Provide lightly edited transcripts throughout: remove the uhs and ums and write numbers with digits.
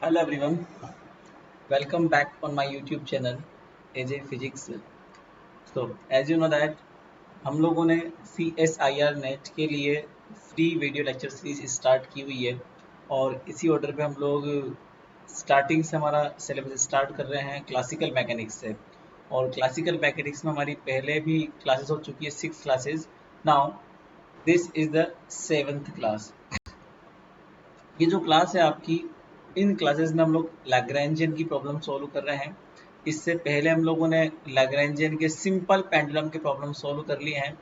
Hello everyone, welcome back on my YouTube channel AJ Physics. So as you know that हम लोगों ने CSIR net के लिए free video lecture series start की हुई है और इसी ऑर्डर पे हम लोग स्टार्टिंग से हमारा सिलेबस स्टार्ट कर रहे हैं क्लासिकल मैकेनिक्स से। और क्लासिकल मैकेनिक्स में हमारी पहले भी क्लासेस हो चुकी है 6 classes. Now this is the 7th class. ये जो क्लास है आपकी, इन क्लासेस में हम लोग लैग्रेंजियन की प्रॉब्लम सॉल्व कर रहे हैं। इससे पहले हम लोगों ने लैग्रेंजियन के सिंपल पेंडुलम के प्रॉब्लम सॉल्व कर लिए हैं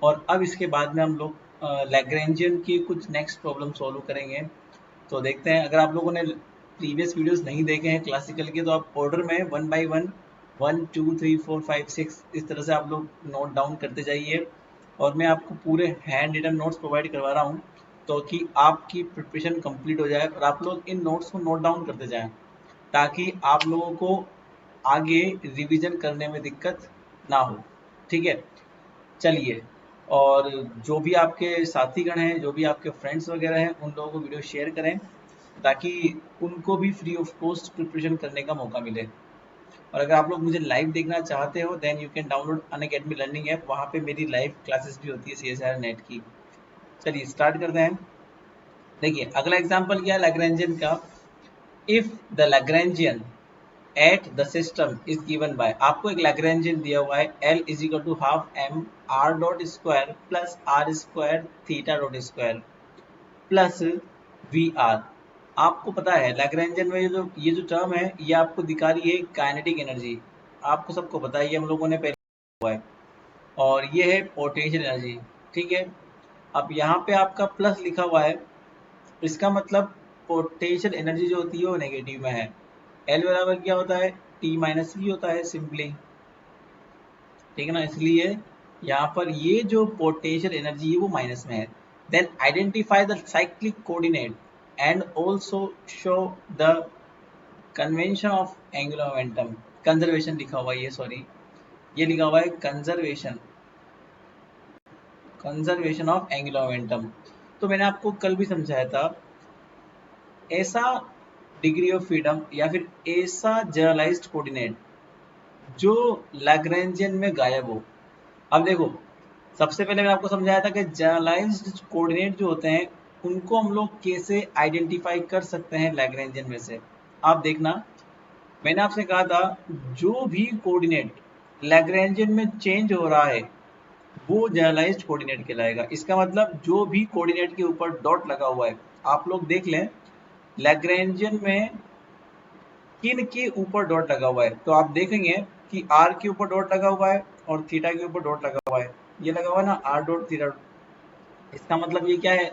और अब इसके बाद में हम लोग लैग्रेंजियन की कुछ नेक्स्ट प्रॉब्लम सॉल्व करेंगे। तो देखते हैं, अगर आप लोगों ने प्रीवियस वीडियोस नहीं देखे हैं क्लासिकल के तो आप ऑर्डर में 1 बाई 1 1 2 3 4 5 6 इस तरह से आप लोग नोट डाउन करते जाइए और मैं आपको पूरे हैंड रिटन नोट्स प्रोवाइड करवा रहा हूँ तो कि आपकी प्रिपरेशन कंप्लीट हो जाए और आप लोग इन नोट्स को नोट डाउन करते जाएं ताकि आप लोगों को आगे रिवीजन करने में दिक्कत ना हो। ठीक है, चलिए। और जो भी आपके साथीगण हैं, जो भी आपके फ्रेंड्स वगैरह हैं, उन लोगों को वीडियो शेयर करें ताकि उनको भी फ्री ऑफ कॉस्ट प्रिपरेशन करने का मौका मिले। और अगर आप लोग मुझे लाइव देखना चाहते हो then you can download Unacademy learning app, वहाँ पे मेरी लाइव क्लासेस भी होती है CSIR नेट की। चलिए स्टार्ट करते हैं। देखिए अगला एग्जांपल क्या है लैग्रेंजियन का। If the Lagrangian at the system is given by, आपको एक लैग्रेंजियन दिया हुआ है L is equal to half m r dot square plus r square theta dot square plus v r. आपको पता है लैग्रेंजियन में ये जो टर्म है ये आपको दिखा रही है काइनेटिक एनर्जी। आपको सबको पता है, ये हम लोगों ने पहले हुआ है। और ये है पोटेंशियल एनर्जी। ठीक है, अब यहाँ पे आपका प्लस लिखा हुआ है, इसका मतलब पोटेंशियल एनर्जी जो होती है वो नेगेटिव में है। एल बराबर क्या होता है, टी माइनस वी होता है सिंपली। ठीक है ना, इसलिए यहाँ पर ये जो पोटेंशियल एनर्जी है वो माइनस में है। Then identify the cyclic coordinate and also show the convention of angular momentum. Conservation लिखा हुआ है, ये सॉरी ये लिखा हुआ है conservation, conservation of angular momentum. तो मैंने आपको कल भी समझाया था, ऐसा डिग्री ऑफ फ्रीडम या फिर ऐसा जनरलाइज्ड कोऑर्डिनेट जो लैग्रेंजियन में गायब हो। अब देखो, सबसे पहले मैंने आपको समझाया था कि जनरलाइज्ड कोऑर्डिनेट जो होते हैं उनको हम लोग कैसे आइडेंटिफाई कर सकते हैं लैग्रेंजियन में से। आप देखना, मैंने आपसे कहा था जो भी कोऑर्डिनेट लैग्रेंजियन में चेंज हो रहा है वो जनरलाइज्ड कोऑर्डिनेट कहलाएगा। इसका मतलब जो भी कोऑर्डिनेट के ऊपर डॉट लगा हुआ है, आप लोग देख लें लैग्रेंजियन में किन के ऊपर डॉट लगा हुआ है, तो आप देखेंगे कि आर के ऊपर डॉट लगा हुआ है और थीटा के ऊपर डॉट लगा हुआ है। ये लगा हुआ है ना आर डॉट थीटा डॉट। इसका मतलब ये क्या है,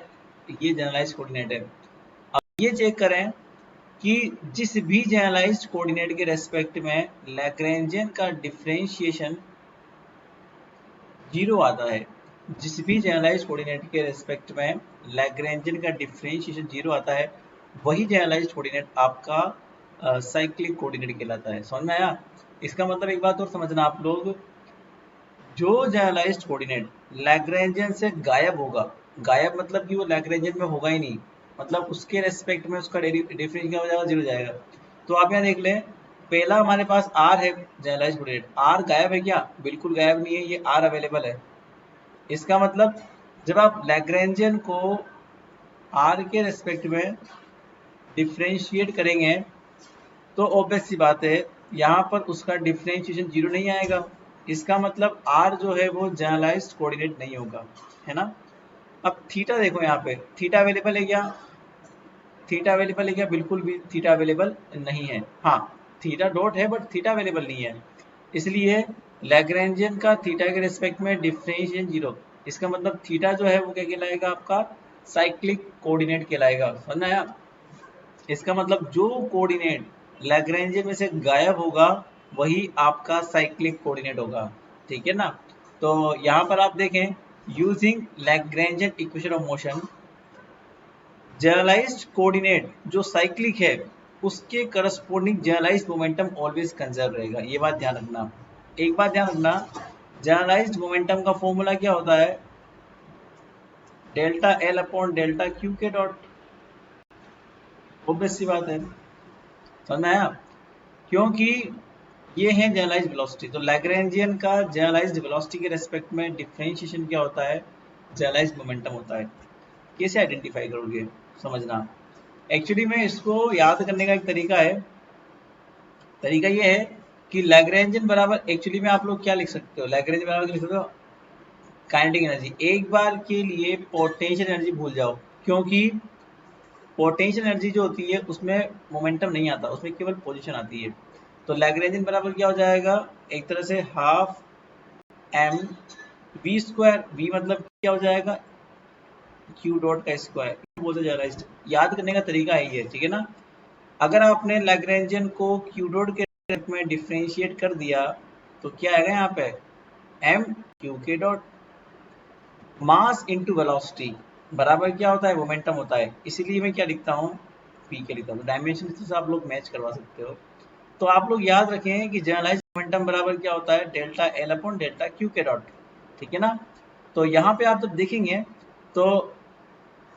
ये जनरलाइज्ड कोऑर्डिनेट है। अब ये चेक करें कि जिस भी जनरलाइज्ड कोऑर्डिनेट के रेस्पेक्ट में लैग्रेंजियन का डिफरेंशिएशन जीरो आता है, जिस भी जनरलाइज्ड कोऑर्डिनेट के रेस्पेक्ट में लैग्रेंजियन का डिफरेंशिएशन जीरो आता है, वही जनरलाइज्ड कोऑर्डिनेट आपका साइक्लिक कोऑर्डिनेट कहलाता है। समझ में आया? इसका मतलब एक बात और समझना आप लोग, जो जनरलाइज्ड कोऑर्डिनेट लैग्रेंजियन से गायब होगा, गायब मतलब कि वो लैग्रेंजियन में होगा ही नहीं, मतलब उसके रेस्पेक्ट में उसका डिफरेंस क्या हो जाएगा, जीरो जाएगा। तो आप यहाँ देख लें, पहला हमारे पास आर है जनरलाइज्ड कोऑर्डिनेट, आर गायब है क्या, बिल्कुल गायब नहीं है, ये आर अवेलेबल है। इसका मतलब जब आप लैग्रेंजियन को आर के रेस्पेक्ट में डिफ्रेंशिएट करेंगे तो ऑब्वियस सी बात है यहाँ पर उसका डिफ्रेंशिएशन जीरो नहीं आएगा। इसका मतलब आर जो है वो जनरलाइज्ड कोऑर्डिनेट नहीं होगा, है ना। अब थीटा देखो, यहाँ पे थीटा अवेलेबल है क्या, थीटा अवेलेबल है क्या, बिल्कुल भी थीटा अवेलेबल नहीं है। हाँ, थीटा डॉट है बट थीटा अवेलेबल नहीं है, इसलिए लैग्रेंजियन का थीटा के रिस्पेक्ट में डिफरेंशिएशन जीरो। इसका मतलब थीटा जो है वो क्या कहलाएगा, आपका साइक्लिक कोऑर्डिनेट कहलाएगा। समझ में आया? इसका मतलब जो कोऑर्डिनेट लैग्रेंजियन में से गायब होगा वही आपका साइक्लिक कोऑर्डिनेट होगा। ठीक है ना। तो यहाँ पर आप देखें, using Lagrangian equation of motion, generalized coordinate जो साइक्लिक है उसके corresponding generalized momentum always conserve रहेगा। ये बात ध्यान रखना। एक बात ध्यान रखना, जनरलाइज्ड मोमेंटम का फॉर्मूला क्या होता है, delta L upon delta Q के डॉट। ऑब्वियस सी बात है। समझ में आया? क्योंकि ये है जनरलाइज्ड वेलोसिटी। तो लैग्रेंजियन का जनरलाइज्ड वेलोसिटी के रेस्पेक्ट में डिफरेंशिएशन क्या होता है? जनरलाइज्ड मोमेंटम होता है। कैसे आइडेंटिफाई करोगे? समझना, एक्चुअली में इसको याद करने का एक तरीका है। तरीका ये है कि लैग्रेंजियन बराबर, एक्चुअली में आप लोग क्या लिख सकते हो? लैग्रेंजियन बराबर क्या लिख सकते हो? Kinetic energy. एक बार के लिए पोटेंशियल एनर्जी भूल जाओ, क्योंकि पोटेंशियल एनर्जी जो होती है उसमें मोमेंटम नहीं आता, उसमें केवल पोजीशन आती है। तो लैग्रेंजियन बराबर क्या हो जाएगा? एक तरह से half m v square. V मतलब क्या हो जाएगा? क्यू डॉट का स्क्वायर बोलते जा रहा है। याद करने का तरीका है ये, ठीक है ना? अगर आपने लैग्रेंजियन को क्यू डॉट के रूप में डिफ्रेंशिएट कर दिया तो क्या आएगा यहाँ पे? एम क्यू के डॉट। मास इनटू वेलोसिटी बराबर क्या होता है? मोमेंटम होता है। इसीलिए मैं क्या लिखता हूँ? पी के लिखता हूँ। डायमेंशन से आप लोग मैच करवा सकते हो। तो आप लोग याद रखें कि जनरलाइज मोमेंटम बराबर क्या होता है? Delta L upon delta Q के डॉट, ठीक है ना? तो यहाँ पे आप जब देखेंगे तो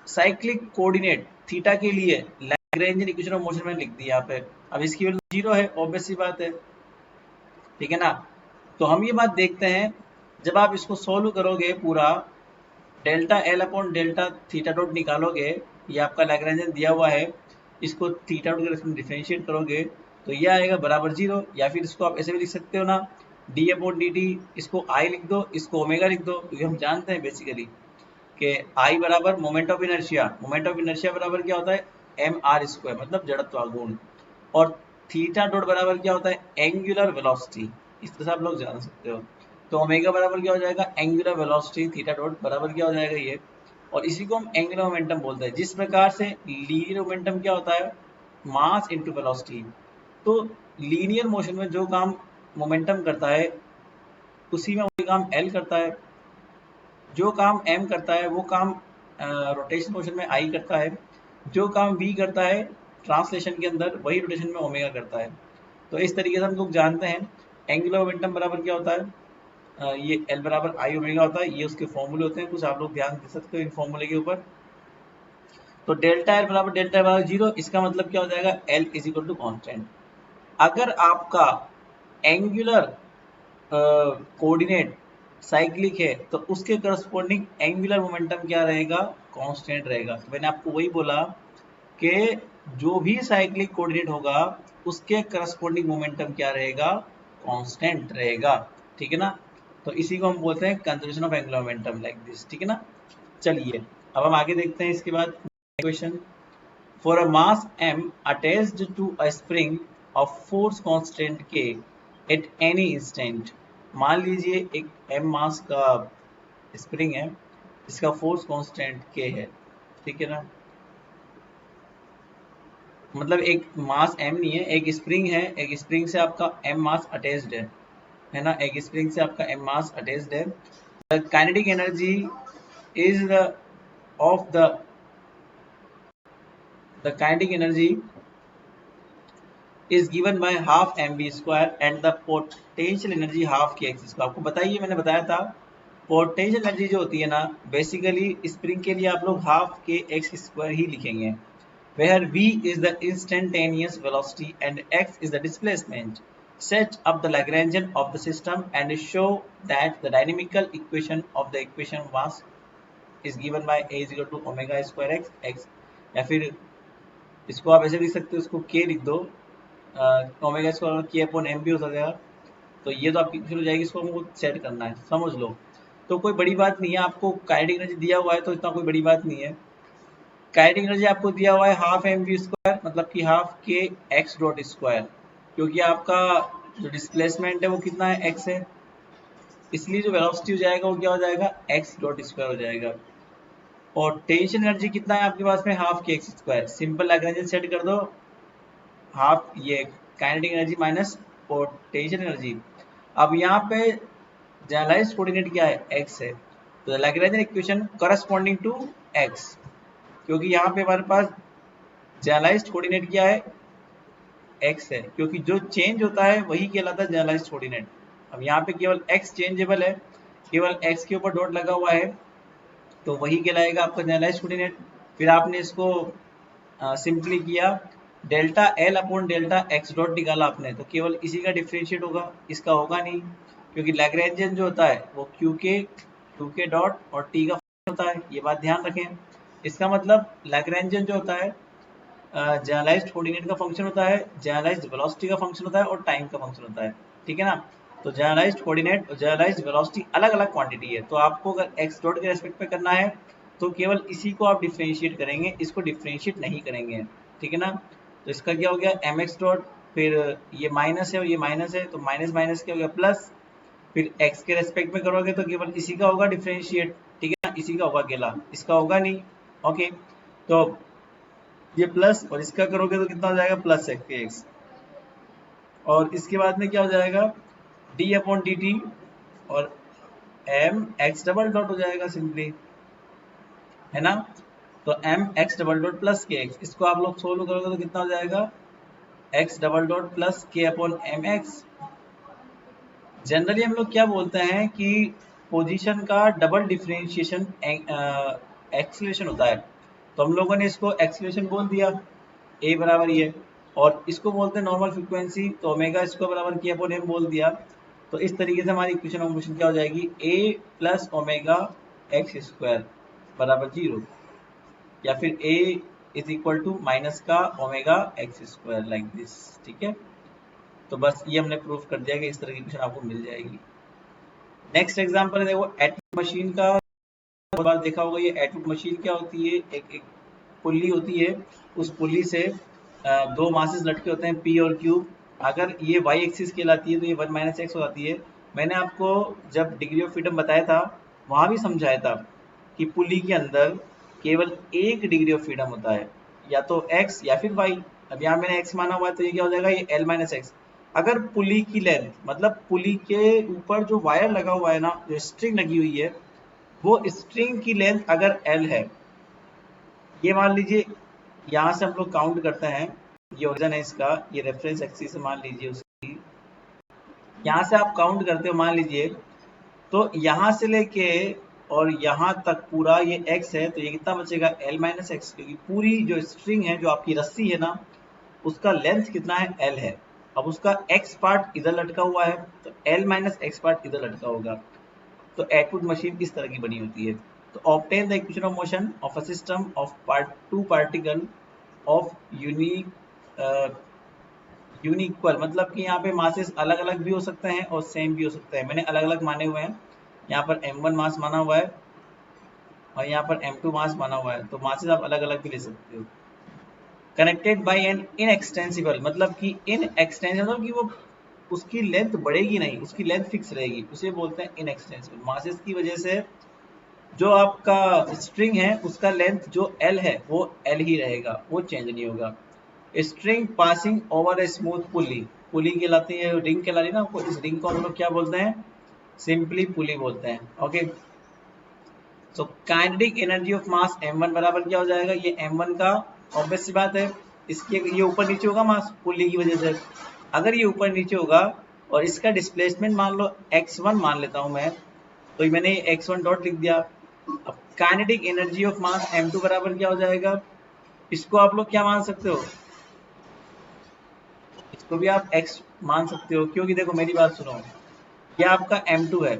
साइक्लिक कोऑर्डिनेट थीटा के लिए लैग्रेंजियन इक्वेशन ऑफ मोशन में लिख दिया यहाँ पे। अब इसकी वैल्यू 0 है, ऑब्वियस सी बात है, ठीक है ना? तो हम ये बात देखते हैं, जब आप इसको सोल्व करोगे पूरा, delta L upon delta theta dot निकालोगे, ये आपका लैग्रेंजियन दिया हुआ है, इसको थीटा डॉट के रेस्पेक्ट में डिफरेंशिएट करोगे तो ये आएगा बराबर 0। या फिर इसको आप ऐसे भी लिख सकते हो ना, डी अपॉन डी टी, इसको आई लिख दो, इसको ओमेगा लिख दो, क्योंकि हम जानते हैं बेसिकली कि आई बराबर moment of inertia. Moment of inertia बराबर क्या होता है? एम आर स्क्वायर, मतलब जड़त्व गुण। और थीटा डॉट बराबर क्या होता है? Angular velocity. इस तरह से आप लोग जान सकते हो। तो ओमेगा बराबर क्या हो जाएगा? एंगुलर वेलोसिटी थीटा डॉट बराबर क्या हो जाएगा? ये। और इसी को हम एंगुलर मोमेंटम बोलते हैं। जिस प्रकार से लीनियर मोमेंटम क्या होता है? Mass into velocity. तो लीनियर मोशन में जो काम मोमेंटम करता है उसी में वही काम एल करता है। जो काम m करता है वो काम रोटेशन मोशन में i करता है। जो काम v करता है ट्रांसलेशन के अंदर, वही रोटेशन में ओमेगा करता है। तो इस तरीके से हम लोग जानते हैं एंगुलर मोमेंटम बराबर क्या होता है? ये L बराबर I ओमेगा होता है। ये उसके फॉर्मूले होते हैं, कुछ आप लोग ध्यान दे सकते हो इन फॉर्मूले के ऊपर। तो डेल्टा L बराबर डेल्टा I बराबर 0, इसका मतलब क्या हो जाएगा? L is equal to constant. अगर आपका एंगुलर कोऑर्डिनेट साइक्लिक है तो उसके करस्पॉन्डिंग एंगुलर मोमेंटम क्या रहेगा? कांस्टेंट रहेगा। तो मैंने आपको वही बोला कि जो भी साइक्लिक कोऑर्डिनेट होगा उसके करस्पॉन्डिंग मोमेंटम क्या रहेगा? कांस्टेंट रहेगा, ठीक है ना? तो इसी को हम बोलते हैं conservation of angular momentum, like this, ठीक है ना? चलिए अब हम आगे देखते हैं। इसके बाद question, for a mass m attached to a spring of force constant k at any instant। मान लीजिए एक m मास का स्प्रिंग है जिसका फोर्स कांस्टेंट k है, ठीक है ना? मतलब एक मास m नहीं है, एक स्प्रिंग है, एक स्प्रिंग से आपका m मास अटैच्ड है ना? एक स्प्रिंग से आपका m मास अटैच्ड है। The kinetic energy is the of the kinetic energy is given by half mv square and the potential energy half kx square. आपको बताइए, मैंने बताया था पोटेंशियल एनर्जी जो होती है ना, बेसिकली स्प्रिंग के लिए आप लोग हाफ के एक्स स्क्वायर ही लिखेंगे, where v is the instantaneous velocity and x is the displacement। Set up the Lagrangian of the system and show that the dynamical equation of the equation mass is given by a is equal to omega square x x। या फिर इसको आप ऐसे लिख सकते हो, इसको k लिख दो, ओमेगा स्क्वायर के अपॉन एम भी हो जाएगा। तो ये तो आपकी फिर हो जाएगी, इसको हमको सेट करना है, समझ लो। तो कोई बड़ी बात नहीं है, आपको काइनेटिक एनर्जी दिया हुआ है तो इतना कोई बड़ी बात नहीं है। काइनेटिक एनर्जी आपको दिया हुआ है हाफ एम वी स्क्वायर, मतलब कि हाफ के एक्स डॉट स्क्वायर, क्योंकि आपका जो डिस्प्लेसमेंट है वो कितना है? एक्स है, इसलिए जो वेलोसिटी हो जाएगा वो क्या हो जाएगा? एक्स डॉट स्क्वायर हो जाएगा। और टेंशन एनर्जी कितना है आपके पास में? हाफ के x square. Simple Lagrangian set कर दो, हाफ ये kinetic energy minus potential energy. अब यहाँ पे जनरलाइज्ड कोऑर्डिनेट क्या है? x है। तो Lagrangian equation corresponding to x, क्योंकि यहाँ पे हमारे पास जनरलाइज्ड कोऑर्डिनेट क्या है? x है, क्योंकि जो चेंज होता है वही कहलाता है जनरलाइज्ड कोऑर्डिनेट। अब यहाँ पे केवल x चेंजेबल है, केवल x के ऊपर डॉट लगा हुआ है, तो वही कहलाएगा आपका जनरलाइज्ड कोऑर्डिनेट। फिर आपने इसको सिंपली किया delta L upon delta X dot निकाला आपने, तो केवल इसी का डिफरेंशिएट होगा, इसका होगा नहीं, क्योंकि लैग्रेंजियन जो होता है वो क्यू के डॉट और टी का फंक्शन होता है, ये बात ध्यान रखें। इसका मतलब लैग्रेंजियन जो होता है जनरलाइज्ड कोऑर्डिनेट का फंक्शन होता है, जनरलाइज्ड वेलोसिटी का फंक्शन होता है और टाइम का फंक्शन होता है, ठीक है ना। तो जनरलाइज्ड कोऑर्डिनेट और जनरलाइज्ड वेलोसिटी अलग अलग क्वांटिटी है, तो आपको अगर एक्स डॉट के रेस्पेक्ट में करना है तो केवल इसी को आप डिफ्रेंशिएट करेंगे, इसको डिफ्रेंशिएट नहीं करेंगे, ठीक है ना। तो इसका क्या हो गया एम एक्स डॉट, फिर ये माइनस है और ये माइनस है, तो माइनस माइनस क्या हो गया प्लस, फिर x के रेस्पेक्ट में करोगे तो केवल इसी का होगा डिफरेंशिएट, ठीक है ना, इसी का होगा अकेला, इसका होगा नहीं। ओके, तो ये प्लस और इसका करोगे तो कितना हो जाएगा प्लस एक्स, और इसके बाद में क्या हो जाएगा डी अपॉन डी टी और एम एक्स डबल डॉट हो जाएगा सिंपली, है ना। तो m x double dot plus k x, इसको आप लोग सोल्व करोगे तो कितना हो जाएगा x double dot plus k upon m x. Generally हम लोग क्या बोलते हैं कि पोजीशन का डबल डिफरेंशिएशन एक्सीलरेशन होता है, तो हम लोगों ने इसको एक्सीलरेशन बोल दिया, ए बराबर ये, और इसको बोलते हैं नॉर्मल फ्रीक्वेंसी, तो ओमेगा स्क्वायर बराबर के अपॉन एम बोल दिया। तो इस तरीके से हमारी इक्वेशन ऑफ मोशन क्या हो जाएगी ए प्लस ओमेगा एक्स स्क्वायर बराबर 0, या फिर ए इज इक्वल टू माइनस का omega x square like this, ठीक है। तो बस ये हमने प्रूफ कर दिया कि इस तरह की क्वेश्चन आपको मिल जाएगी। नेक्स्ट एग्जांपल है देखो एटॉमिक मशीन का, बहुत बार देखा होगा। ये एटॉमिक मशीन क्या होती है, एक पुल्ली होती है, उस पुल्ली से दो मासेस लटके होते हैं पी और क्यू। अगर ये वाई एक्सिस कहलाती है तो ये 1 माइनस एक्स हो जाती है। मैंने आपको जब डिग्री ऑफ फ्रीडम बताया था वहां भी समझाया था कि पुल्ली के अंदर केवल एक डिग्री ऑफ फ्रीडम होता है, या तो एक्स या फिर वाई। अब यहाँ मैंने एक्स माना हुआ है तो ये क्या हो जाएगा ये एल माइनस एक्स। अगर पुली की लेंथ मतलब पुली के ऊपर जो वायर लगा हुआ है ना, जो स्ट्रिंग लगी हुई है, वो स्ट्रिंग की लेंथ अगर एल है, ये मान लीजिए यहाँ से हम लोग काउंट करते हैं, ये ओरिजिन है इसका, ये रेफरेंस एक्सिस मान लीजिए उसकी, यहाँ से आप काउंट करते हो मान लीजिए, तो यहाँ से लेके और यहाँ तक पूरा ये x है, तो ये कितना बचेगा l माइनस एक्स, क्योंकि पूरी जो स्ट्रिंग है जो आपकी रस्सी है ना, उसका लेंथ कितना है l है। अब उसका x पार्ट इधर लटका हुआ है तो l माइनस एक्स पार्ट इधर लटका होगा। तो एटवुड मशीन इस तरह की बनी होती है। तो obtain the equation of motion of a system of two particle of unequal, मतलब कि यहाँ पे मासेस अलग अलग भी हो सकते हैं और सेम भी हो सकते हैं। मैंने अलग अलग माने हुए हैं, यहाँ पर m1 मास माना हुआ है और यहाँ पर m2 मास माना हुआ है, तो मासेस आप अलग अलग भी ले सकते हो। कनेक्टेड बाय एन इनएक्सटेंसिबल, मतलब कि इनएक्सटेंसिबल मतलब कि वो उसकी लेंथ बढ़ेगी नहीं, उसकी लेंथ फिक्स रहेगी, उसे बोलते हैं इनएक्सटेंसिबल। मासेस की वजह से जो आपका स्ट्रिंग है उसका लेंथ जो एल है वो एल ही रहेगा, वो चेंज नहीं होगा। String passing over a smooth pulley, pulley कहलाती है, रिंग कहलाती है ना, इस रिंग को हम लोग क्या बोलते हैं सिंपली पुली बोलते हैं। Okay, so kinetic energy of mass m1 बराबर क्या हो जाएगा, ये m1 का ऑब्वियस सी बात है, इसके ये ऊपर नीचे होगा मास पुली की वजह से। अगर ये ऊपर नीचे होगा और इसका डिस्प्लेसमेंट मान लो x1 मान लेता हूं मैं, तो मैंने x1 डॉट लिख दिया। अब kinetic energy of mass m2 बराबर क्या हो जाएगा, इसको आप लोग क्या मान सकते हो, इसको भी आप x मान सकते हो, क्योंकि देखो मेरी बात सुनो, ये आपका m2 है,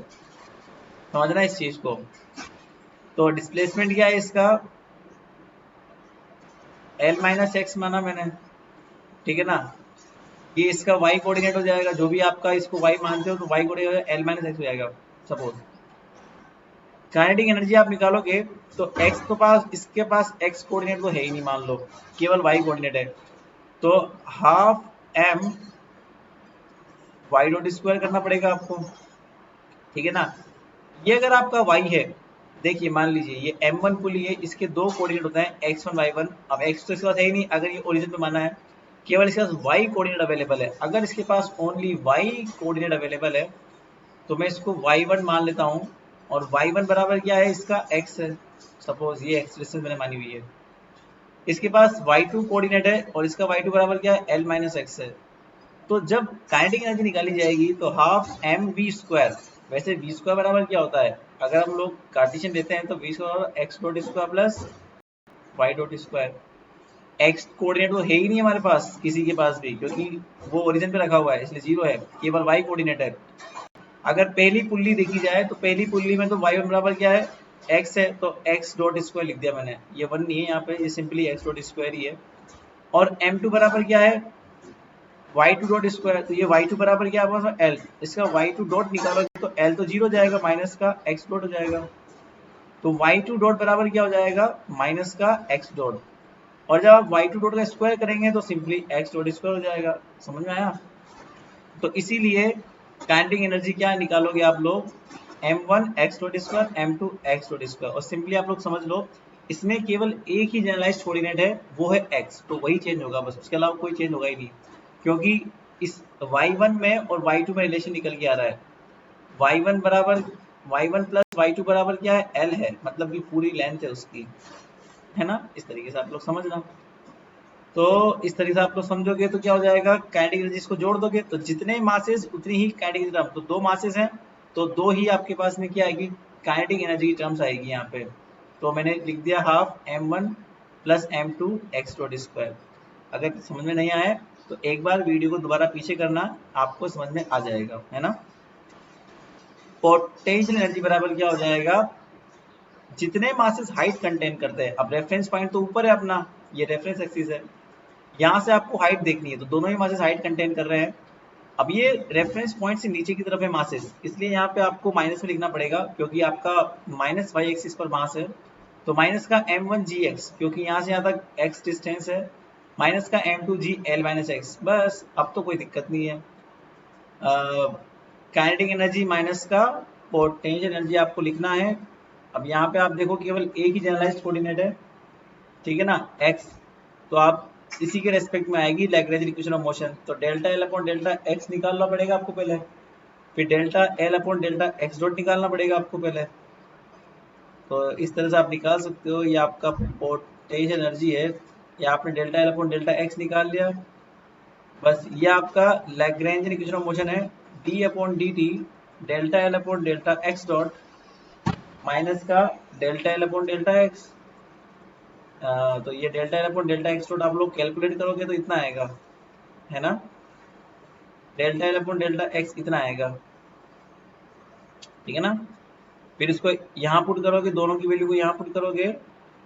समझना इस चीज को। तो डिस्प्लेसमेंट क्या है इसका l माइनस एक्स माना मैंने, ठीक है ना। ये इसका y कोऑर्डिनेट हो जाएगा, जो भी आपका इसको y मानते हो तो y coordinate l minus x हो जाएगा सपोज। काइनेटिक एनर्जी आप निकालोगे तो x के पास, इसके पास x कोऑर्डिनेट तो है ही नहीं, मान लो केवल y कोऑर्डिनेट है, तो half m y dot square करना पड़ेगा आपको, ठीक है ना। ये अगर आपका y है, देखिए मान लीजिए ये m1 पुली है, इसके दो कोऑर्डिनेट होते हैं x1 y1। अब x तो इसके पास है ही नहीं, अगर ये ओरिजिन पे माना है, केवल इसके पास y कोऑर्डिनेट अवेलेबल है। अगर इसके पास ओनली y कोऑर्डिनेट अवेलेबल है तो मैं इसको y1 मान लेता हूँ, और y1 बराबर क्या है इसका x है, सपोज ये एक्सप्रेशन मैंने मानी हुई है। इसके पास y2 कोऑर्डिनेट है और इसका y2 बराबर क्या है l माइनस एक्स है। तो जब काइनेटिक एनर्जी निकाली जाएगी तो हाफ एम वी स्क्वायर, वैसे वी स्क्वायर बराबर क्या होता है, अगर हम लोग कार्टेशियन लेते हैं तो v square x dot square plus y dot square, x coordinate तो है ही नहीं हमारे पास किसी के पास भी, क्योंकि वो ओरिजिन पे रखा हुआ है, इसलिए 0 है, केवल वाई कोऑर्डिनेट है। अगर पहली पुल्ली देखी जाए तो पहली पुल्ली में तो y1 बराबर क्या है, x है, तो x डॉट स्क्वायर लिख दिया मैंने, ये 1 नहीं है यहाँ पे, ये सिंपली x डॉट स्क्वायर ही है। और m2 बराबर क्या है, y2 डॉट स्क्वायर, तो ये y2 बराबर क्या है l, इसका y2 डॉट निकालोगे तो l तो 0 जाएगा, माइनस का x डॉट हो जाएगा, तो y2 डॉट बराबर क्या हो जाएगा, माइनस का x डॉट। और जब आप y2 डॉट का स्क्वायर करेंगे तो सिंपली x डॉट स्क्वायर हो जाएगा। समझ में आया? तो इसीलिए काइनेटिक एनर्जी क्या निकालोगे आप लोग, m1 x dot square, m2 x dot square, और सिंपली आप लोग समझ लो इसमें केवल एक ही जनरलाइज्ड कोऑर्डिनेट है, वो है x, तो वही चेंज होगा बस, उसके अलावा कोई चेंज होगा ही नहीं, क्योंकि इस y1 में और y2 में रिलेशन निकल के आ रहा है। y1 बराबर y1 प्लस y2 बराबर क्या है, l है, मतलब कि पूरी लेंथ है उसकी, है ना? इस तरीके से आप लोग समझना। तो इस तरीके से आप लोग समझोगे तो क्या हो जाएगा, काइनेटिक एनर्जी को जोड़ दोगे तो जितने मासेस उतनी ही काइनेटिक एनर्जी टर्म, तो 2 मासेस हैं तो 2 ही आपके पास में क्या आएगी, काइनेटिक एनर्जी की टर्म्स आएगी यहाँ पे। तो मैंने लिख दिया half m1 plus m2 x dot square. अगर समझ में नहीं आया तो एक बार वीडियो को दोबारा पीछे करना, आपको समझ में आ जाएगा, है ना? पोटेंशियल एनर्जी बराबर क्या हो जाएगा, जितने मासेस हाइट कंटेन करते हैं, अब रेफरेंस पॉइंट तो ऊपर है अपना, ये रेफरेंस एक्सिस है, यहाँ से आपको हाइट देखनी है, तो दोनों ही मासेस हाइट कंटेन कर रहे हैं। अब ये रेफरेंस पॉइंट से नीचे की तरफ है मासेस, इसलिए यहाँ पे आपको माइनस में लिखना पड़ेगा, क्योंकि आपका माइनस वाई एक्सिस पर मास है, तो माइनस का m1 gx, क्योंकि यहाँ से यहाँ तक x डिस्टेंस है, माइनस का m2 g l minus x, बस अब तो कोई दिक्कत नहीं है। काइनेटिक एनर्जी माइनस का पोटेंशियल एनर्जी आपको लिखना है। अब यहाँ पे आप देखो केवल एक ही जनरलाइज्ड कोऑर्डिनेट है, ठीक है ना, x, तो आप इसी के रेस्पेक्ट में आएगी लैग्रेंज इक्वेशन ऑफ मोशन, तो delta L upon delta x निकालना पड़ेगा आपको पहले, फिर delta L upon delta X dot निकालना पड़ेगा आपको पहले। तो इस तरह से आप निकाल सकते हो, ये आपका पोटेंशियल एनर्जी है, ये आपने delta L upon delta X निकाल लिया, बस ये आपका लैग्रेंज इक्वेशन ऑफ मोशन है, D upon D T delta L upon delta X dot minus का delta L upon delta X. तो ये delta L upon delta X dot आप लोग कैलकुलेट करोगे तो इतना आएगा, है ना, delta L upon delta X इतना आएगा, ठीक है ना। फिर इसको यहाँ पुट करोगे, दोनों की वैल्यू को यहाँ पुट करोगे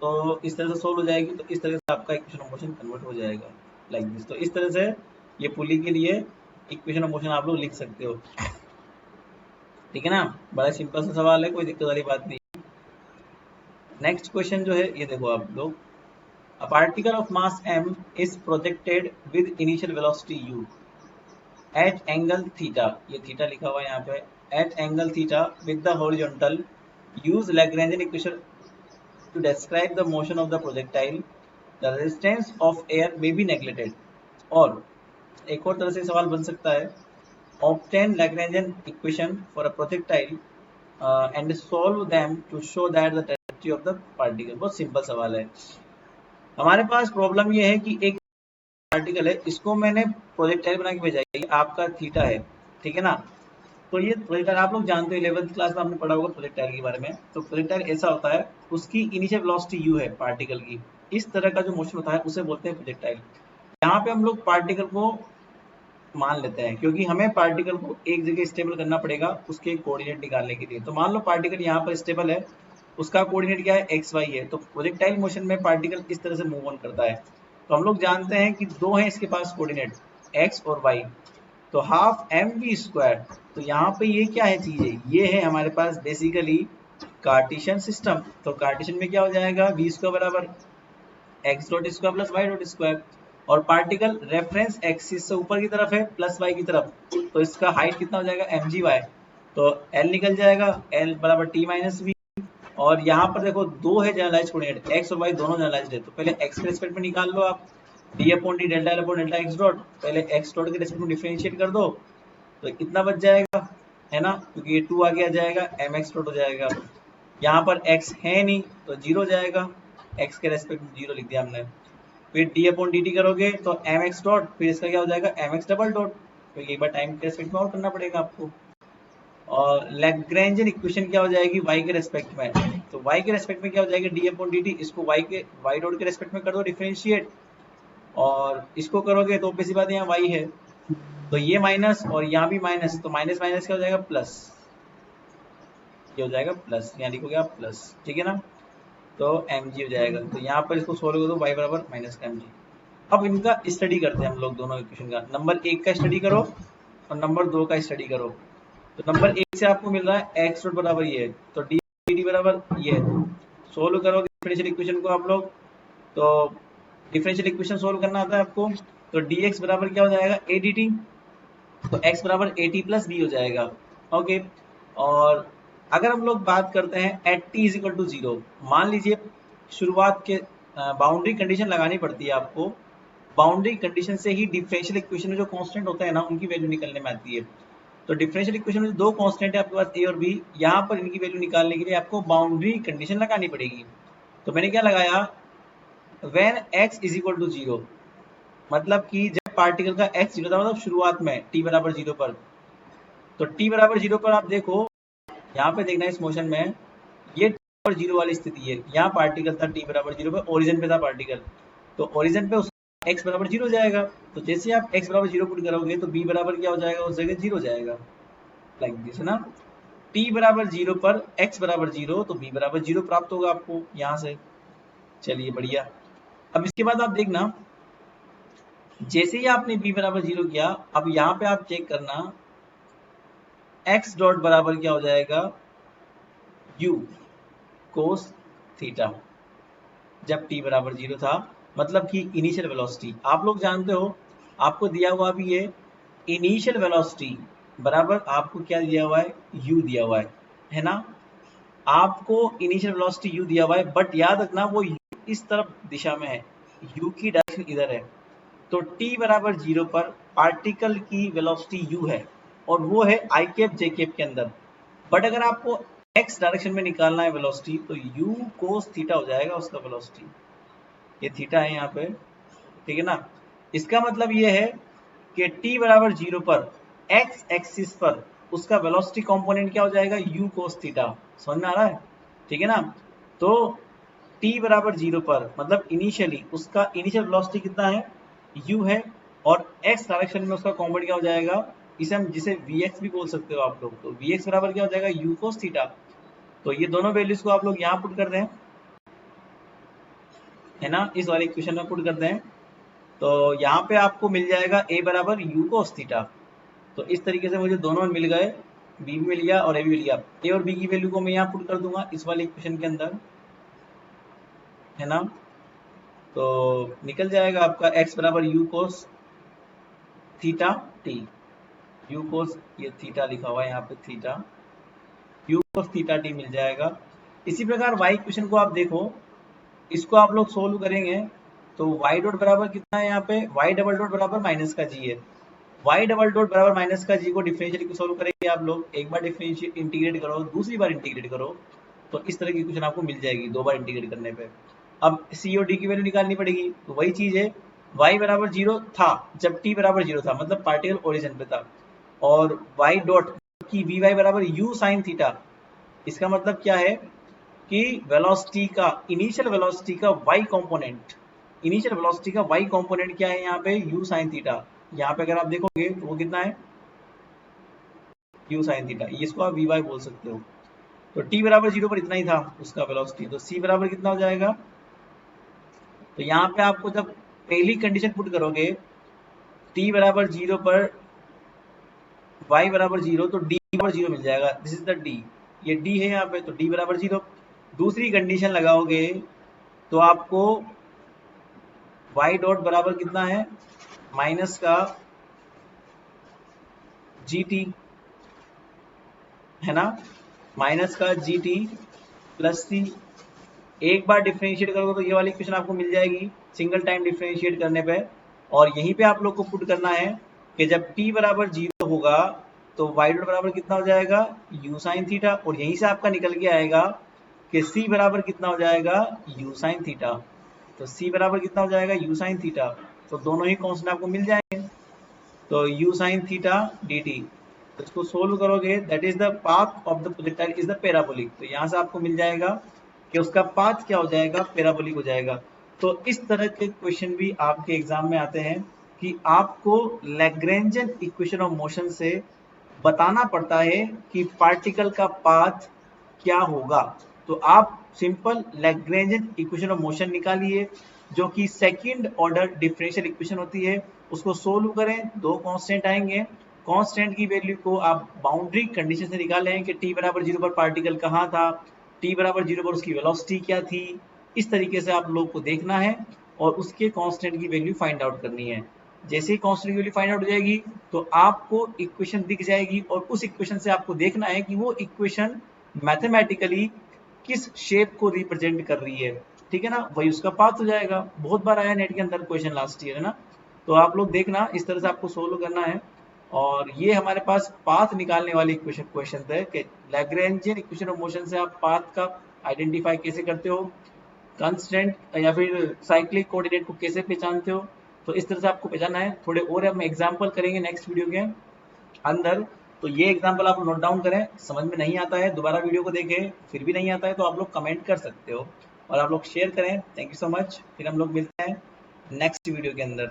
तो इस तरह से सोल्व हो जाएगी, तो इस तरह से आपका इक्वेशन ऑफ मोशन कन्वर्ट हो जाएगा लाइक दिस। तो इस तरह से ये पुली के लिए इक्वेशन ऑफ मोशन आप लोग लिख सकते हो, ठीक है ना। बड़ा सिंपल सा सवाल है, कोई दिक्कत वाली बात नहीं। नेक्स्ट क्वेश्चन जो है ये देखो आप लोग, a particle of mass m is projected with initial velocity u at angle theta, ये थीटा लिखा हुआ है यहाँ पे, at angle theta with the horizontal, use Lagrangian equation to describe the motion of the projectile, the resistance of air may be neglected। और एक और तरह से सवाल बन सकता है, obtain Lagrangian equation for a projectile and solve them to show that the trajectory of the particle। बहुत सिंपल सवाल है। हमारे पास प्रॉब्लम ये है कि एक पार्टिकल है, इसको मैंने प्रोजेक्टाइल बना के भेजा है, ये आपका थीटा है, ठीक है ना। तो ये प्रोजेक्टाइल आप लोग जानते हो, 11th क्लास में आपने पढ़ा होगा प्रोजेक्टाइल के बारे में। तो प्रोजेक्टाइल ऐसा होता है, उसकी इनिशियल वेलोसिटी u है पार्टिकल की, इस तरह का जो मोशन होता है उसे बोलते हैं प्रोजेक्टाइल। यहाँ पे हम लोग पार्टिकल को मान लेते हैं, क्योंकि हमें पार्टिकल को एक जगह स्टेबल करना पड़ेगा उसके कोऑर्डिनेट निकालने के लिए। तो मान लो पार्टिकल यहाँ पर स्टेबल है, उसका कोऑर्डिनेट क्या है, एक्स वाई है, तो प्रोजेक्टाइल मोशन में पार्टिकल इस तरह से मूव ऑन करता है। तो हम लोग जानते हैं कि दो हैं इसके पास कोऑर्डिनेट, एक्स और वाई, तो हाफ एम वी स्क्वायर। तो यहाँ पे ये क्या है चीजें, ये है हमारे पास बेसिकली कार्टेशियन सिस्टम। तो कार्टेशियन में क्या हो जाएगा, वी स्क्वायर बराबर x dot square plus y dot square, और पार्टिकल रेफरेंस एक्सिस से ऊपर की तरफ है प्लस वाई की तरफ, तो इसका हाइट कितना हो जाएगा, एम जी वाई, तो एल निकल जाएगा, एल बराबर टी माइनस वी। और यहाँ पर देखो दो है जनरलाइज कोऑर्डिनेट, एक्स और वाई दोनों जनरलाइज्ड है, तो पहले एक्स के रेस्पेक्ट में निकाल लो आप, D upon D delta L upon delta X dot, पहले एक्स डॉट के रेस्पेक्ट में डिफरेंशिएट कर दो तो इतना बच जाएगा, है ना, क्योंकि ये 2 आगे आ जाएगा, एम एक्स डॉट हो जाएगा। यहाँ पर x है नहीं तो 0 जाएगा, x के रेस्पेक्ट में 0 लिख दिया हमने। फिर d अपॉन dt करोगे तो एम एक्स डॉट, फिर इसका क्या हो जाएगा, एम एक्स डबल डॉट, तो एक बार टाइम के रेस्पेक्ट में और करना पड़ेगा आपको। और लैग्रेंजियन इक्वेशन क्या हो जाएगी, y के रेस्पेक्ट में, तो y के रेस्पेक्ट में क्या हो जाएगा, d अपॉन dt, इसको y डॉट के रेस्पेक्ट में कर दो डिफरेंशिएट, और इसको करोगे तो बेसी बात यहाँ y है, तो ये माइनस और यहाँ भी माइनस, तो माइनस माइनस क्या हो जाएगा प्लस, ये हो जाएगा प्लस, यहाँ लिखोगे आप प्लस, ठीक है ना, तो mg हो जाएगा। तो यहाँ पर इसको सोल्व करो तो y बराबर माइनस का mg। अब इनका स्टडी करते हैं हम लोग दोनों इक्वेशन का, नंबर 1 का स्टडी करो और नंबर 2 का स्टडी करो। तो नंबर 1 से आपको मिल रहा है x डॉट बराबर ये है, तो डी बराबर ये है। सोल्व करोगे डिफरेंशियल इक्वेशन को आप लोग, तो डिफरेंशियल इक्वेशन सोल्व करना आता है आपको, तो dx बराबर क्या हो जाएगा a dt, तो x बराबर at प्लस b हो जाएगा। ओके, और अगर हम लोग बात करते हैं at t is equal to 0, मान लीजिए शुरुआत के बाउंड्री कंडीशन लगानी पड़ती है आपको, बाउंड्री कंडीशन से ही डिफरेंशियल इक्वेशन में जो कांस्टेंट होता है ना उनकी वैल्यू निकलने में आती है। तो डिफरेंशियल इक्वेशन में दो कांस्टेंट है आपके पास a और b, यहाँ पर इनकी वैल्यू निकालने के लिए आपको बाउंड्री कंडीशन लगानी पड़ेगी। तो मैंने क्या लगाया, when x is equal to 0, मतलब कि जब पार्टिकल का x 0 था, मतलब शुरुआत में t बराबर 0 पर, तो t बराबर 0 पर आप देखो, यहाँ पे देखना इस मोशन में, ये t बराबर 0 वाली स्थिति है, यहाँ पार्टिकल था t बराबर 0 पर, ओरिजिन पे था पार्टिकल, तो ओरिजिन पे उसका x बराबर 0 जाएगा। तो जैसे आप x बराबर 0 पुट करोगे तो b बराबर क्या हो जाएगा, उस जगह 0 जाएगा, लाइक दिस ना। t बराबर 0 पर x बराबर 0, तो b बराबर 0 प्राप्त होगा आपको यहाँ से। चलिए बढ़िया। अब इसके बाद आप देखना, जैसे ही आपने b बराबर 0 किया, अब यहाँ पे आप चेक करना x डॉट बराबर क्या हो जाएगा, u कोस थीटा, जब t बराबर 0 था, मतलब कि इनिशियल वेलोसिटी आप लोग जानते हो, आपको दिया हुआ भी है इनिशियल वेलोसिटी बराबर, आपको क्या दिया हुआ है, u दिया हुआ है ना, आपको इनिशियल वेलोसिटी u दिया हुआ है, बट याद रखना वो u इस तरफ दिशा में है, u की डायरेक्शन इधर है। तो t बराबर 0 पर पार्टिकल की वेलोसिटी u है, और वो है i कैप j कैप के अंदर, बट अगर आपको x डायरेक्शन में निकालना है वेलोसिटी, तो u कोस थीटा हो जाएगा उसका वेलोसिटी, ये थीटा है यहाँ पे, ठीक है ना। इसका मतलब ये है कि t बराबर 0 पर x एक्सिस पर उसका वेलोसिटी कंपोनेंट क्या हो जाएगा, u कोस थीटा, समझ में आ रहा है, ठीक है ना। तो t बराबर 0 पर मतलब इनिशियली उसका इनिशियल वेलोसिटी कितना है, u है, और x डायरेक्शन में उसका कंपोनेंट क्या हो जाएगा, इसे हम जिसे vx भी बोल सकते हो आप लोग, तो vx बराबर क्या हो जाएगा, u कोस थीटा। तो ये दोनों वैल्यूज को आप लोग यहाँ पुट कर दें, है ना, इस वाले इक्वेशन में पुट कर दें, तो यहाँ पे आपको मिल जाएगा a बराबर u कोस थीटा। तो इस तरीके से मुझे दोनों मिल गए, b भी मिल गया और a भी मिल गया। a और b की वैल्यू को मैं यहाँ पुट कर दूंगा इस वाले इक्वेशन के अंदर, है ना, तो निकल जाएगा आपका x बराबर u cos theta t, u कोस, ये थीटा लिखा हुआ है यहाँ पे theta, u cos theta t मिल जाएगा। इसी प्रकार y इक्वेशन को आप देखो, इसको आप लोग सोल्व करेंगे तो y डॉट बराबर कितना है यहाँ पे, y डबल डॉट बराबर माइनस का g है, y डबल डॉट बराबर माइनस का g को डिफरेंशियल सोल्व करेंगे आप लोग, एक बार डिफरेंशियल इंटीग्रेट करो, दूसरी बार इंटीग्रेट करो, तो इस तरह की इक्वेशन आपको मिल जाएगी दो बार इंटीग्रेट करने पे। अब c और d की वैल्यू निकालनी पड़ेगी, तो वही चीज है, y बराबर 0 था जब t बराबर 0 था, मतलब पार्टिकल ओरिजिन पे था, और y डॉट की vy बराबर u साइन थीटा, इसका मतलब क्या है कि वेलोसिटी का इनिशियल वेलोसिटी का y कंपोनेंट, इनिशियल वेलोसिटी का y कंपोनेंट क्या है यहाँ पे, u साइन थीटा। यहाँ पे अगर आप देखोगे तो वो कितना है, u साइन थीटा, इसको आप vy बोल सकते हो। तो t बराबर 0 पर इतना ही था उसका वेलोसिटी, तो c बराबर कितना हो जाएगा, तो यहाँ पे आपको जब पहली कंडीशन पुट करोगे t बराबर 0 पर y बराबर 0, तो d बराबर 0 मिल जाएगा, दिस इज द d, ये d है यहाँ पे, तो d बराबर 0। दूसरी कंडीशन लगाओगे तो आपको y डॉट बराबर कितना है, माइनस का gt, है ना, माइनस का gt प्लस c। एक बार डिफरेंशिएट करोगे तो ये वाली इक्वेशन आपको मिल जाएगी सिंगल टाइम डिफरेंशिएट करने पे, और यहीं पे आप लोग को पुट करना है कि जब t बराबर 0 होगा तो y डॉट बराबर कितना हो जाएगा, u साइन थीटा, और यहीं से आपका निकल के आएगा कि c बराबर कितना हो जाएगा, u साइन थीटा। तो c बराबर कितना हो जाएगा, u साइन थीटा, तो दोनों ही कांस्टेंट आपको मिल जाएंगे, तो u साइन थीटा dt, तो इसको सोल्व करोगे, that is the path of the projectile is the parabolic, तो यहाँ से आपको मिल जाएगा कि उसका पाथ क्या हो जाएगा, पैराबोलिक हो जाएगा। तो इस तरह के क्वेश्चन भी आपके एग्जाम में आते हैं कि आपको लैग्रेंजन इक्वेशन ऑफ मोशन से बताना पड़ता है कि पार्टिकल का पाथ क्या होगा। तो आप सिंपल लैग्रेंजन इक्वेशन ऑफ मोशन निकालिए, जो कि सेकंड ऑर्डर डिफरेंशियल इक्वेशन होती है, उसको सोल्व करें। दो कांस्टेंट आएंगे, कांस्टेंट की वैल्यू को आप बाउंड्री कंडीशन से निकालें कि t बराबर 0 पर पार्टिकल कहाँ था, t बराबर 0 पर उसकी वेलोसिटी क्या थी। इस तरीके से आप लोग को देखना है और उसके कांस्टेंट की वैल्यू फाइंड आउट करनी है। जैसे ही कांस्टेंट की वैल्यू फाइंड आउट हो जाएगी तो आपको इक्वेशन दिख जाएगी और उस इक्वेशन से आपको देखना है कि वो इक्वेशन मैथमेटिकली किस शेप को रिप्रेजेंट कर रही है। ठीक है ना, वही उसका पाथ हो जाएगा। बहुत बार आया नेट के अंदर क्वेश्चन लास्ट ईयर, है ना। तो आप लोग देखना, इस तरह से आपको सोल्व करना है। और ये हमारे पास पाथ निकालने वाली क्वेश्चन है कि लैग्रेंजियन इक्वेशन ऑफ मोशन से आप पाथ का आइडेंटिफाई कैसे करते हो, कांस्टेंट या फिर साइक्लिक कोऑर्डिनेट को कैसे पहचानते हो। तो इस तरह से आपको पहचानना है। थोड़े और हम एग्जांपल करेंगे नेक्स्ट वीडियो के अंदर। तो ये एग्जांपल आप नोट डाउन करें। समझ में नहीं आता है दोबारा वीडियो को देखें, फिर भी नहीं आता है तो आप लोग कमेंट कर सकते हो और आप लोग शेयर करें। Thank you so much. फिर हम लोग मिलते हैं नेक्स्ट वीडियो के अंदर।